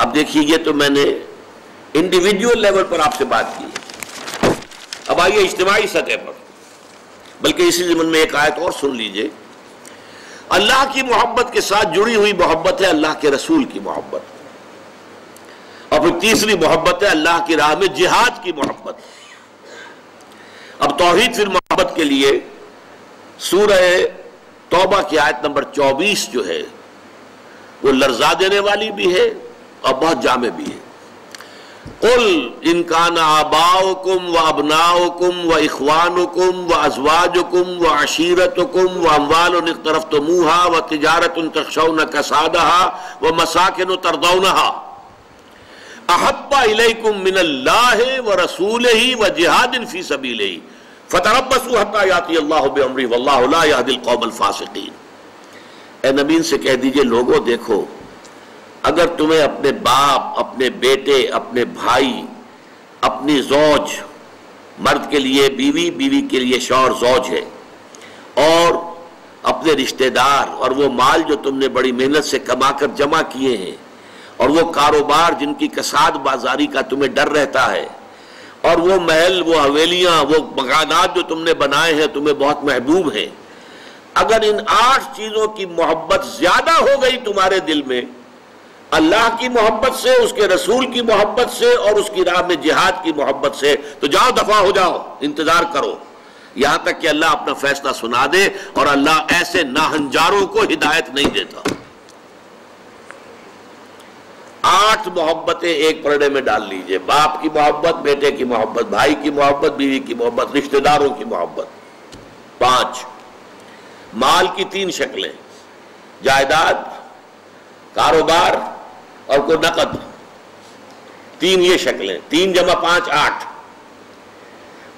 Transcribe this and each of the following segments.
اب دیکھیے یہ تو میں نے انڈیویجول لیول پر آپ سے بات کی ہے، اب آئیے اجتماعی سطح پر، بلکہ اسی ضمن میں ایک آیت اور سن لیجئے۔ اللہ کی محبت کے ساتھ جڑی ہوئی محبت ہے اللہ کے رسول کی محبت، اور پھر تیسری محبت ہے اللہ کی راہ میں جہاد کی محبت۔ اب توحید فی المحبت کے لیے سورہ توبہ کی آیت نمبر 24 جو ہے وہ لرزا دینے والی بھی ہے اور بہت جامع بھی ہے۔ قل ان کان آباؤکم و ابناؤکم و اخوانکم و ازواجکم و عشیرتکم و اموال اقترفتموها و تجارت تخشون کسادها و مساکن ترضونها احب الیکم من اللہ و رسولہ و جہاد فی سبیلہ فتربصوا حتی یاتی اللہ بامرہ واللہ لا یہدی القوم الفاسقین۔ اے نبی ان سے کہہ دیجئے لوگوں دیکھو، اگر تمہیں اپنے باپ، اپنے بیٹے، اپنے بھائی، اپنی زوج، مرد کے لیے بیوی، بیوی کے لیے شوہر زوج ہے، اور اپنے رشتہ دار اور وہ مال جو تم نے بڑی محنت سے کما کر جمع کیے ہیں، اور وہ کاروبار جن کی کساد بازاری کا تمہیں ڈر رہتا ہے، اور وہ محل، وہ حویلیاں، وہ مکانات جو تم نے بنائے ہیں تمہیں بہت محبوب ہیں، اگر ان 8 چیزوں کی محبت زیادہ ہو گئی تمہارے دل میں اللہ کی محبت سے، اس کے رسول کی محبت سے اور اس کی راہ میں جہاد کی محبت سے، تو جاؤ دفع ہو جاؤ، انتظار کرو یہاں تک کہ اللہ اپنا فیصلہ سنا دے، اور اللہ ایسے ناہنجاروں کو ہدایت نہیں دیتا۔ 8 محبتیں ایک پرڑے میں ڈال لیجئے، باپ کی محبت، بیٹے کی محبت، بھائی کی محبت، بیوی کی محبت، رشتہ داروں کی محبت۔ 5 مال کی 3 شکلیں، جائیداد، کاروبار اور کوئی نقد، 3 یہ شکلیں، 3 جمع 5 8،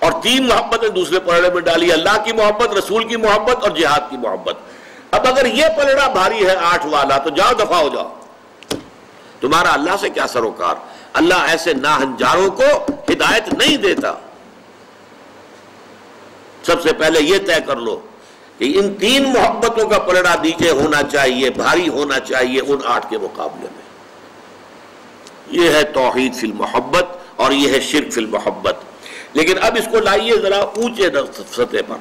اور 3 محبتیں دوسرے پلڑے میں ڈالی، اللہ کی محبت، رسول کی محبت اور جہاد کی محبت۔ اب اگر یہ پلڑا بھاری ہے 8 والا تو جاؤ دفع ہو جاؤ، تمہارا اللہ سے کیا سروکار، اللہ ایسے ناہنجاروں کو ہدایت نہیں دیتا۔ سب سے پہلے یہ طے کر لو کہ ان 3 محبتوں کا پلڑا نیچے ہونا چاہیے، بھاری ہونا چاہیے ان 8 کے مقابلے میں۔ یہ ہے توحید فی المحبت اور یہ ہے شرک فی المحبت۔ لیکن اب اس کو لائیے ذرا اونچے سطح پر،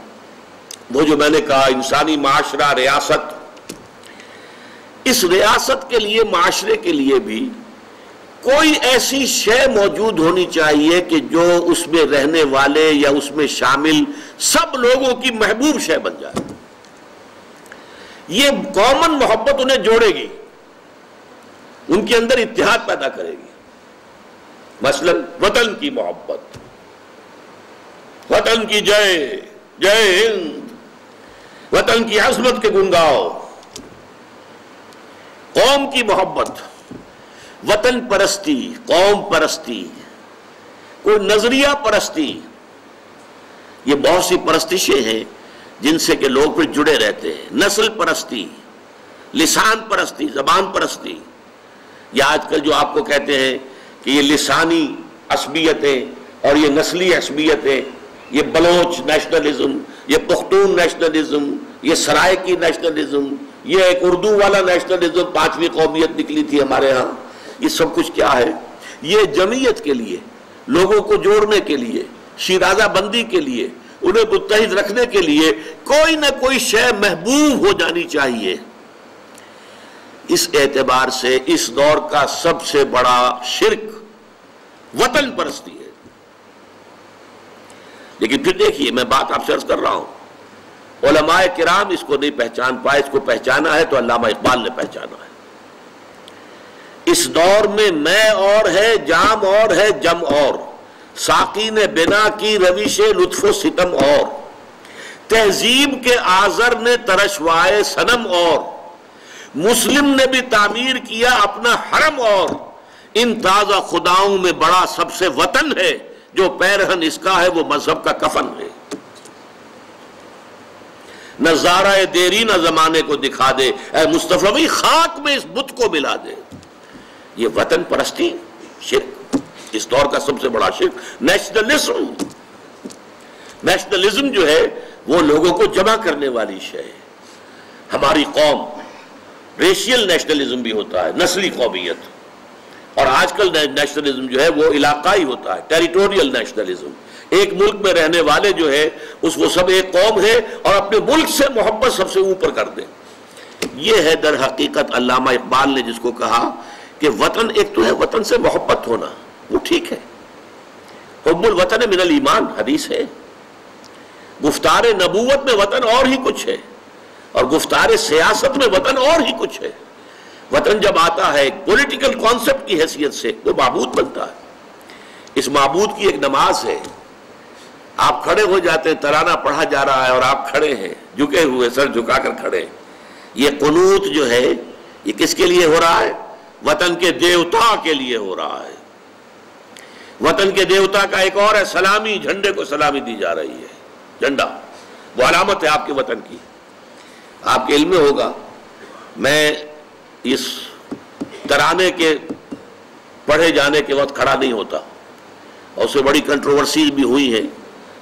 وہ جو میں نے کہا انسانی معاشرہ، ریاست، اس ریاست کے لیے، معاشرے کے لیے بھی کوئی ایسی شے موجود ہونی چاہیے کہ جو اس میں رہنے والے یا اس میں شامل سب لوگوں کی محبوب شے بن جائے۔ یہ کامن محبت انہیں جوڑے گی، ان کے اندر اتحاد پیدا کرے گی۔ مثلا وطن کی محبت، وطن کی جے جے ہند، وطن کی عظمت کے گن گاؤ۔ قوم کی محبت، وطن پرستی، قوم پرستی، کوئی نظریہ پرستی، یہ بہت سی پرستشیں ہیں جن سے کہ لوگ پھر جڑے رہتے ہیں۔ نسل پرستی، لسان پرستی، زبان پرستی، یا آج کل جو آپ کو کہتے ہیں کہ یہ لسانی عصبیتیں اور یہ نسلی عصبیتیں، یہ بلوچ نیشنلزم، یہ پختون نیشنلزم، یہ سرائکی نیشنلزم، یہ ایک اردو والا نیشنلزم، 5ویں قومیت نکلی تھی ہمارے ہاں، یہ سب کچھ کیا ہے؟ یہ جمعیت کے لیے، لوگوں کو جوڑنے کے لیے، شیرازہ بندی کے لیے، انہیں متحد رکھنے کے لیے کوئی نہ کوئی شے محبوب ہو جانی چاہیے۔ اس اعتبار سے اس دور کا سب سے بڑا شرک وطن پرستی ہے۔ لیکن پھر دیکھیے، میں بات آپ سے عرض کر رہا ہوں، علماء کرام اس کو نہیں پہچان پائے، اس کو پہچانا ہے تو علامہ اقبال نے پہچانا ہے۔ اس دور میں میں اور ہے، جام اور ہے، جم اور، ساقی نے بنا کی روش لطف و ستم اور، تہذیب کے آذر نے ترشوائے صنم اور، مسلم نے بھی تعمیر کیا اپنا حرم اور، ان تازہ خداؤں میں بڑا سب سے وطن ہے، جو پیرہن اس کا ہے وہ مذہب کا کفن ہے۔ نظارہ دیری نہ زمانے کو دکھا دے، اے مصطفی خاک میں اس بت کو ملا دے۔ یہ وطن پرستی شرک، اس دور کا سب سے بڑا شرک۔ نیشنلزم جو ہے وہ لوگوں کو جمع کرنے والی شے ہے۔ ہماری قوم، ریشیل نیشنلزم بھی ہوتا ہے، نسلی قومیت، اور آج کل نیشنلزم جو ہے وہ علاقائی ہوتا ہے، ٹیریٹوریل نیشنلزم، ایک ملک میں رہنے والے جو ہے وہ سب ایک قوم ہے اور اپنے ملک سے محبت سب سے اوپر کر دیں۔ یہ ہے در حقیقت علامہ اقبال نے جس کو کہا کہ وطن ایک تو ہے وطن سے محبت ہونا، وہ ٹھیک ہے، حب الوطن من الایمان حدیث ہے، گفتار نبوت میں وطن اور ہی کچھ ہے اور گفتار سیاست میں وطن اور ہی کچھ ہے۔ وطن جب آتا ہے ایک پولیٹیکل کانسیپٹ کی حیثیت سے وہ معبود بنتا ہے، اس معبود کی ایک نماز ہے، آپ کھڑے ہو جاتے ہیں، ترانہ پڑھا جا رہا ہے اور آپ کھڑے ہیں جھکے ہوئے، سر جھکا کر کھڑے ہیں، یہ قنوت جو ہے یہ کس کے لیے ہو رہا ہے؟ وطن کے دیوتا کے لیے ہو رہا ہے۔ وطن کے دیوتا کا ایک اور ہے سلامی، جھنڈے کو سلامی دی جا رہی ہے، جھنڈا وہ علامت ہے آپ کے وطن کی۔ آپ کے علم میں ہوگا، میں اس ترانے کے پڑھے جانے کے وقت کھڑا نہیں ہوتا اور اس سے بڑی کنٹروورسیز بھی ہوئی ہیں،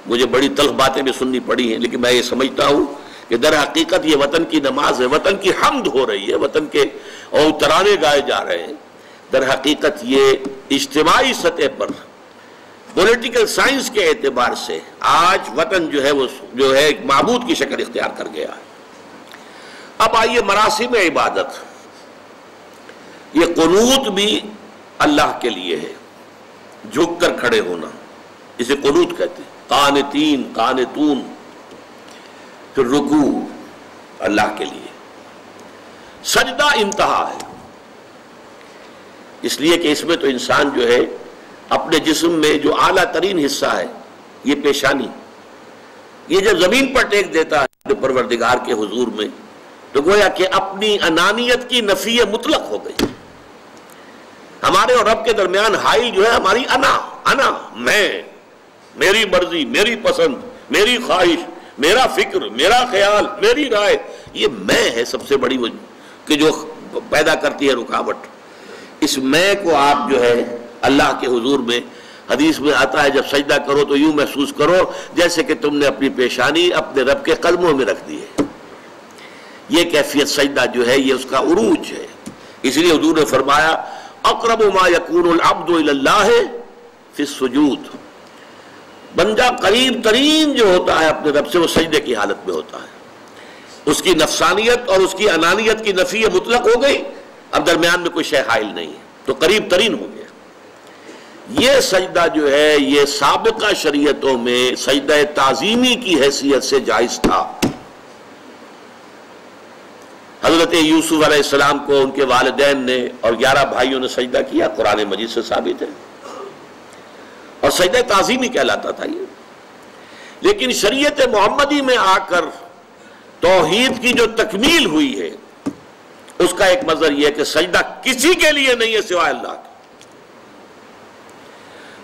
مجھے بڑی تلخ باتیں بھی سننی پڑی ہیں، لیکن میں یہ سمجھتا ہوں کہ در حقیقت یہ وطن کی نماز ہے، وطن کی حمد ہو رہی ہے، وطن کے اور ترانے گائے جا رہے ہیں۔ در حقیقت یہ اجتماعی سطح پر پولیٹیکل سائنس کے اعتبار سے آج وطن جو ہے وہ جو ہے ایک معبود کی شکل اختیار کر گیا ہے۔ اب آئیے مراسم عبادت، یہ قنوت بھی اللہ کے لیے ہے، جھک کر کھڑے ہونا، اسے قنوت کہتے ہیں، قانتین قانتون، پھر رکوع اللہ کے لیے، سجدہ انتہا ہے، اس لیے کہ اس میں تو انسان جو ہے اپنے جسم میں جو اعلیٰ ترین حصہ ہے یہ پیشانی، یہ جب زمین پر ٹیک دیتا ہے پروردگار کے حضور میں تو گویا کہ اپنی انانیت کی نفی مطلق ہو گئی۔ ہمارے اور رب کے درمیان حائل جو ہے ہماری انا، میں، میری مرضی، میری پسند، میری خواہش، میرا فکر، میرا خیال، میری رائے، یہ میں ہے سب سے بڑی کہ جو پیدا کرتی ہے رکاوٹ۔ اس میں کو آپ جو ہے اللہ کے حضور میں حدیث میں آتا ہے جب سجدہ کرو تو یوں محسوس کرو جیسے کہ تم نے اپنی پیشانی اپنے رب کے قدموں میں رکھ دی ہے۔ یہ کیفیت سجدہ جو ہے یہ اس کا عروج ہے، اس لیے حضور نے فرمایا اقرب ما یکون العبد الی اللہ فی السجود، بندہ قریب ترین جو ہوتا ہے اپنے رب سے وہ سجدے کی حالت میں ہوتا ہے، اس کی نفسانیت اور اس کی انانیت کی نفی مطلق ہو گئی، اب درمیان میں کوئی شے حائل نہیں ہے تو قریب ترین ہو گیا۔ یہ سجدہ جو ہے یہ سابقہ شریعتوں میں سجدہ تعظیمی کی حیثیت سے جائز تھا۔ حضرت یوسف علیہ السلام کو ان کے والدین نے اور 11 بھائیوں نے سجدہ کیا، قرآن مجید سے ثابت ہے، اور سجدہ تعظیمی کہلاتا تھا یہ۔ لیکن شریعت محمدی میں آ کر توحید کی جو تکمیل ہوئی ہے اس کا ایک مظہر یہ ہے کہ سجدہ کسی کے لیے نہیں ہے سوائے اللہ کے۔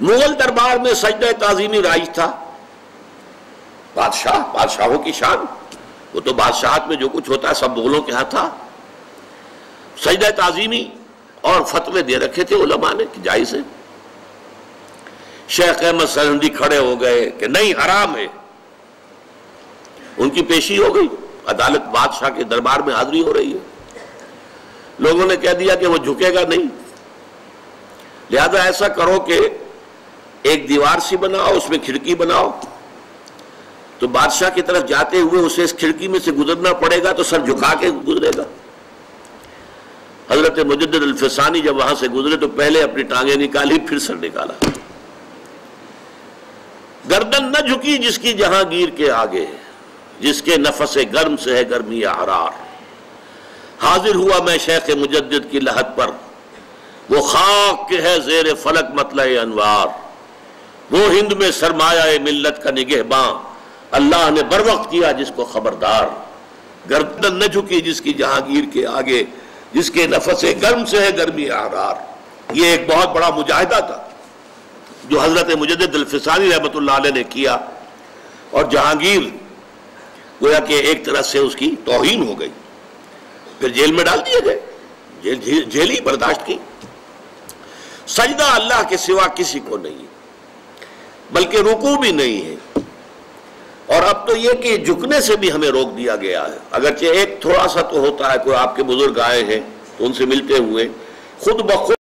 مغل دربار میں سجدہ تعظیمی رائج تھا، بادشاہوں کی شان، وہ تو بادشاہت میں جو کچھ ہوتا ہے سب مغلوں کے ہاں تھا۔ سجدہ تعظیمی اور فتوے دے رکھے تھے علماء نے کہ جائز ہے۔ شیخ احمد سرہندی کھڑے ہو گئے کہ نہیں حرام ہے، ان کی پیشی ہو گئی، عدالت بادشاہ کے دربار میں حاضری ہو رہی ہے، لوگوں نے کہہ دیا کہ وہ جھکے گا نہیں، لہذا ایسا کرو کہ ایک دیوار سی بناؤ، اس میں کھڑکی بناؤ، تو بادشاہ کی طرف جاتے ہوئے اسے اس کھڑکی میں سے گزرنا پڑے گا تو سر جھکا کے گزرے گا۔ حضرت مجدد الفسانی جب وہاں سے گزرے تو پہلے اپنی ٹانگیں نکالی پھر سر نکالا۔ گردن نہ جھکی جس کی جہانگیر کے آگے، جس کے نفس گرم سے ہے گرمی احرار۔ حاضر ہوا میں شیخ مجدد کی لحد پر، وہ خاک کے ہے زیر فلک مطلع انوار، وہ ہند میں سرمایہ ملت کا نگہباں، اللہ نے بر وقت کیا جس کو خبردار۔ گردن نہ جھکی جس کی جہانگیر کے آگے، جس کے نفس گرم سے ہے گرمی احرار۔ یہ ایک بہت بڑا مجاہدہ تھا جو حضرت مجدد الفسانی رحمۃ اللہ علیہ نے کیا، اور جہانگیر گویا کہ ایک طرح سے اس کی توہین ہو گئی، پھر جیل میں ڈال دیے گئے، جیل ہی برداشت کی۔ سجدہ اللہ کے سوا کسی کو نہیں، بلکہ رکوع بھی نہیں ہے، اور اب تو یہ کہ جھکنے سے بھی ہمیں روک دیا گیا ہے، اگرچہ ایک تھوڑا سا تو ہوتا ہے، کوئی آپ کے بزرگ آئے ہیں تو ان سے ملتے ہوئے خود بخود